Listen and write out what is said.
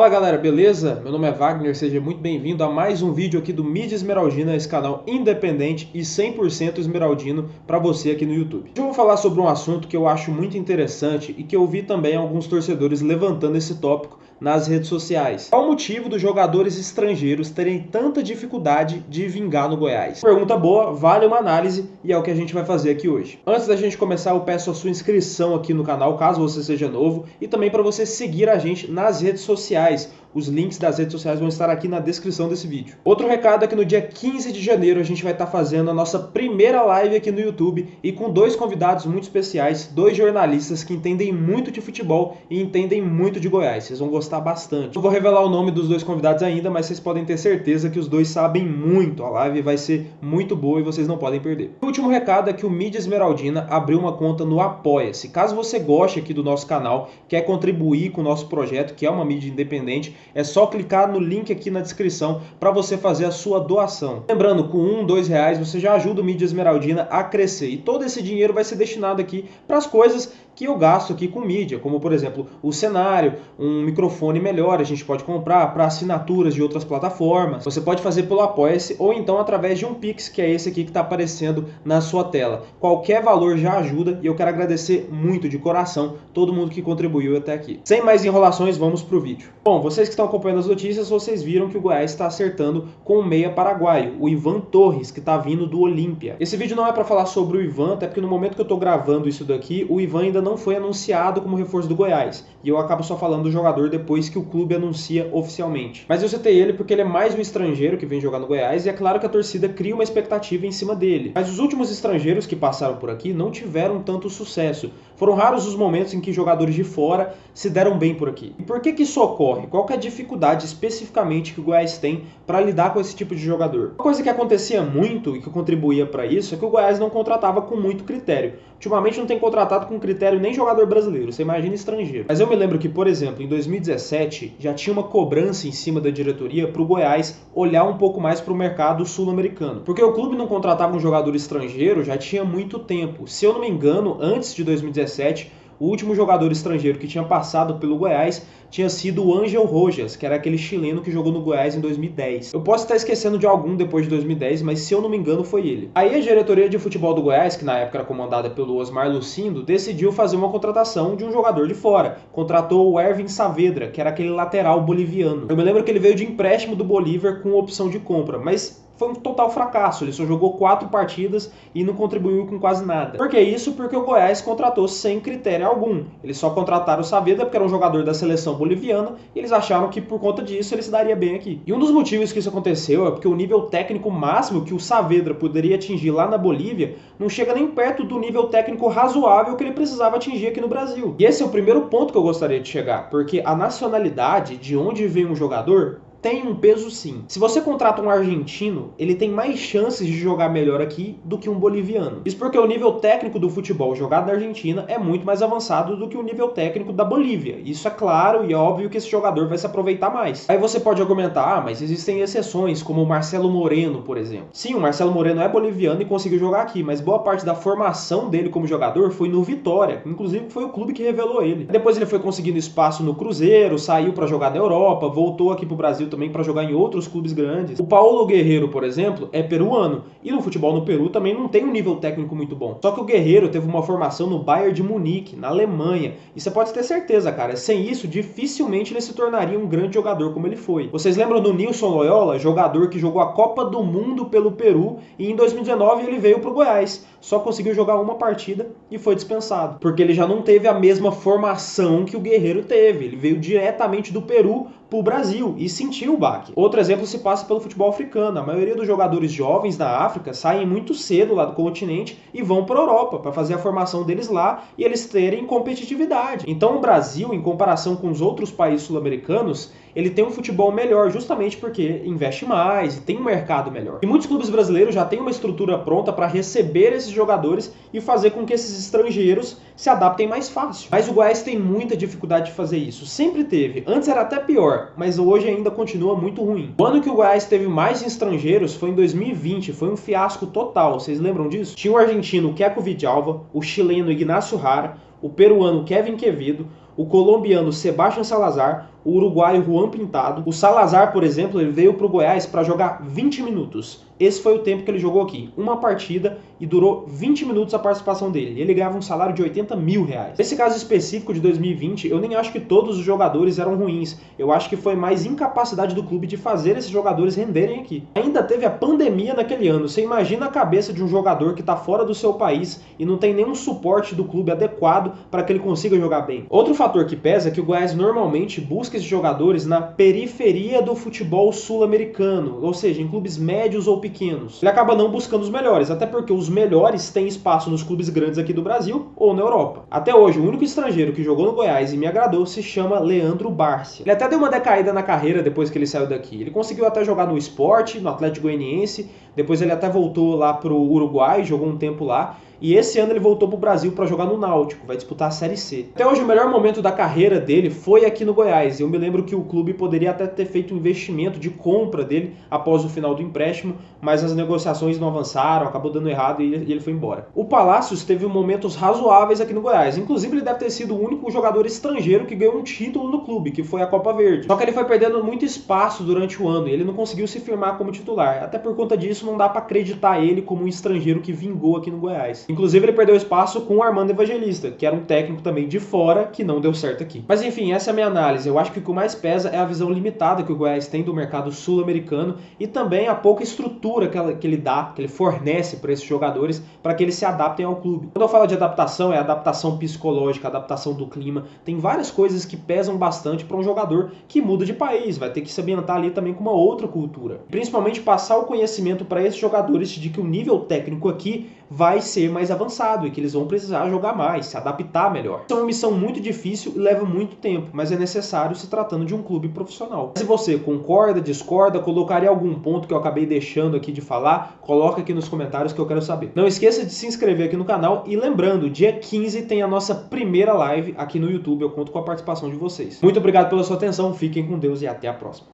Fala galera, beleza? Meu nome é Wagner, seja muito bem-vindo a mais um vídeo aqui do Mídia Esmeraldina, esse canal independente e 100% esmeraldino para você aqui no YouTube. Hoje eu vou falar sobre um assunto que eu acho muito interessante e que eu vi também alguns torcedores levantando esse tópico nas redes sociais. Qual o motivo dos jogadores estrangeiros terem tanta dificuldade de vingar no Goiás? Pergunta boa, vale uma análise e é o que a gente vai fazer aqui hoje. Antes da gente começar, eu peço a sua inscrição aqui no canal, caso você seja novo, e também para você seguir a gente nas redes sociais. Os links das redes sociais vão estar aqui na descrição desse vídeo. Outro recado é que no dia 15 de janeiro a gente vai estar fazendo a nossa primeira live aqui no YouTube e com dois convidados muito especiais, dois jornalistas que entendem muito de futebol e entendem muito de Goiás. Vocês vão gostar bastante. Não vou revelar o nome dos dois convidados ainda, mas vocês podem ter certeza que os dois sabem muito. A live vai ser muito boa e vocês não podem perder. O último recado é que o Mídia Esmeraldina abriu uma conta no Apoia-se. Caso você goste aqui do nosso canal, quer contribuir com o nosso projeto, que é uma mídia independente, é só clicar no link aqui na descrição para você fazer a sua doação. Lembrando, com R$1, R$2 você já ajuda o Mídia Esmeraldina a crescer. E todo esse dinheiro vai ser destinado aqui para as coisas que eu gasto aqui com mídia, como por exemplo o cenário, um microfone melhor, a gente pode comprar para assinaturas de outras plataformas. Você pode fazer pelo Apoia-se ou então através de um Pix, que é esse aqui que está aparecendo na sua tela. Qualquer valor já ajuda e eu quero agradecer muito de coração todo mundo que contribuiu até aqui. Sem mais enrolações, vamos pro vídeo. Bom, vocês que estão acompanhando as notícias, vocês viram que o Goiás está acertando com o meia paraguaio, o Ivan Torres, que está vindo do Olímpia. Esse vídeo não é para falar sobre o Ivan, até porque no momento que eu estou gravando isso daqui, o Ivan ainda não foi anunciado como reforço do Goiás. E eu acabo só falando do jogador depois que o clube anuncia oficialmente. Mas eu citei ele porque ele é mais um estrangeiro que vem jogar no Goiás e é claro que a torcida cria uma expectativa em cima dele. Mas os últimos estrangeiros que passaram por aqui não tiveram tanto sucesso. Foram raros os momentos em que jogadores de fora se deram bem por aqui. E por que isso ocorre? Qual que é a dificuldade especificamente que o Goiás tem para lidar com esse tipo de jogador? Uma coisa que acontecia muito e que contribuía para isso é que o Goiás não contratava com muito critério. Ultimamente não tem contratado com critério nem jogador brasileiro, você imagina estrangeiro. Mas eu me lembro que, por exemplo, em 2017 já tinha uma cobrança em cima da diretoria para o Goiás olhar um pouco mais para o mercado sul-americano. Porque o clube não contratava um jogador estrangeiro já tinha muito tempo. Se eu não me engano, antes de 2017, o último jogador estrangeiro que tinha passado pelo Goiás tinha sido o Ángel Rojas, que era aquele chileno que jogou no Goiás em 2010. Eu posso estar esquecendo de algum depois de 2010, mas se eu não me engano foi ele. Aí a diretoria de futebol do Goiás, que na época era comandada pelo Osmar Lucindo, decidiu fazer uma contratação de um jogador de fora. Contratou o Ervin Saavedra, que era aquele lateral boliviano. Eu me lembro que ele veio de empréstimo do Bolívar com opção de compra, mas foi um total fracasso, ele só jogou 4 partidas e não contribuiu com quase nada. Por que isso? Porque o Goiás contratou sem critério algum. Eles só contrataram o Saavedra porque era um jogador da seleção boliviana e eles acharam que por conta disso ele se daria bem aqui. E um dos motivos que isso aconteceu é porque o nível técnico máximo que o Saavedra poderia atingir lá na Bolívia não chega nem perto do nível técnico razoável que ele precisava atingir aqui no Brasil. E esse é o primeiro ponto que eu gostaria de chegar, porque a nacionalidade de onde vem um jogador tem um peso sim. Se você contrata um argentino, ele tem mais chances de jogar melhor aqui do que um boliviano. Isso porque o nível técnico do futebol jogado na Argentina é muito mais avançado do que o nível técnico da Bolívia. Isso é claro e é óbvio que esse jogador vai se aproveitar mais. Aí você pode argumentar, mas existem exceções, como o Marcelo Moreno, por exemplo. Sim, o Marcelo Moreno é boliviano e conseguiu jogar aqui, mas boa parte da formação dele como jogador foi no Vitória. Inclusive foi o clube que revelou ele. Depois ele foi conseguindo espaço no Cruzeiro, saiu para jogar na Europa, voltou aqui pro Brasil também para jogar em outros clubes grandes. O Paulo Guerreiro, por exemplo, é peruano e no futebol no Peru também não tem um nível técnico muito bom. Só que o Guerreiro teve uma formação no Bayern de Munique, na Alemanha, e você pode ter certeza, cara, sem isso dificilmente ele se tornaria um grande jogador como ele foi. Vocês lembram do Nilson Loyola, jogador que jogou a Copa do Mundo pelo Peru e em 2019 ele veio pro Goiás, só conseguiu jogar uma partida e foi dispensado, porque ele já não teve a mesma formação que o Guerreiro teve. Ele veio diretamente do Peru pro Brasil e sentiu o baque. Outro exemplo se passa pelo futebol africano. A maioria dos jogadores jovens da África saem muito cedo lá do continente e vão para a Europa para fazer a formação deles lá e eles terem competitividade. Então o Brasil, em comparação com os outros países sul-americanos, ele tem um futebol melhor justamente porque investe mais e tem um mercado melhor. E muitos clubes brasileiros já têm uma estrutura pronta para receber esses jogadores e fazer com que esses estrangeiros se adaptem mais fácil. Mas o Goiás tem muita dificuldade de fazer isso. Sempre teve. Antes era até pior, mas hoje ainda continua muito ruim. O ano que o Goiás teve mais estrangeiros foi em 2020. Foi um fiasco total. Vocês lembram disso? Tinha o argentino Keco Vidalva, o chileno Ignacio Jara, o peruano Kevin Quevedo, o colombiano Sebastián Salazar, o uruguaio Juan Pintado. O Salazar, por exemplo, ele veio para o Goiás para jogar 20 minutos. Esse foi o tempo que ele jogou aqui, uma partida, e durou 20 minutos a participação dele. Ele ganhava um salário de 80 mil reais. Nesse caso específico de 2020, eu nem acho que todos os jogadores eram ruins. Eu acho que foi mais incapacidade do clube de fazer esses jogadores renderem aqui. Ainda teve a pandemia naquele ano. Você imagina a cabeça de um jogador que está fora do seu país e não tem nenhum suporte do clube adequado para que ele consiga jogar bem. Outro fator que pesa é que o Goiás normalmente busca esses jogadores na periferia do futebol sul-americano, ou seja, em clubes médios ou pequenos. Ele acaba não buscando os melhores, até porque os melhores têm espaço nos clubes grandes aqui do Brasil ou na Europa. Até hoje, o único estrangeiro que jogou no Goiás e me agradou se chama Leandro Bárcia. Ele até deu uma decaída na carreira depois que ele saiu daqui. Ele conseguiu até jogar no Sport, no Atlético Goianiense, depois ele até voltou lá pro Uruguai, jogou um tempo lá. E esse ano ele voltou para o Brasil para jogar no Náutico, vai disputar a Série C. Até hoje o melhor momento da carreira dele foi aqui no Goiás. Eu me lembro que o clube poderia até ter feito um investimento de compra dele após o final do empréstimo, mas as negociações não avançaram, acabou dando errado e ele foi embora. O Palácios teve momentos razoáveis aqui no Goiás. Inclusive ele deve ter sido o único jogador estrangeiro que ganhou um título no clube, que foi a Copa Verde. Só que ele foi perdendo muito espaço durante o ano e ele não conseguiu se firmar como titular. Até por conta disso não dá para acreditar ele como um estrangeiro que vingou aqui no Goiás. Inclusive ele perdeu espaço com o Armando Evangelista, que era um técnico também de fora, que não deu certo aqui. Mas enfim, essa é a minha análise. Eu acho que o que mais pesa é a visão limitada que o Goiás tem do mercado sul-americano e também a pouca estrutura que ele fornece para esses jogadores para que eles se adaptem ao clube. Quando eu falo de adaptação, é adaptação psicológica, adaptação do clima. Tem várias coisas que pesam bastante para um jogador que muda de país, vai ter que se ambientar ali também com uma outra cultura. Principalmente passar o conhecimento para esses jogadores de que o nível técnico aqui vai ser mais avançado e que eles vão precisar jogar mais, se adaptar melhor. É uma missão muito difícil e leva muito tempo, mas é necessário se tratando de um clube profissional. Se você concorda, discorda, colocaria algum ponto que eu acabei deixando aqui de falar, coloca aqui nos comentários que eu quero saber. Não esqueça de se inscrever aqui no canal e lembrando, dia 15 tem a nossa primeira live aqui no YouTube, eu conto com a participação de vocês. Muito obrigado pela sua atenção, fiquem com Deus e até a próxima.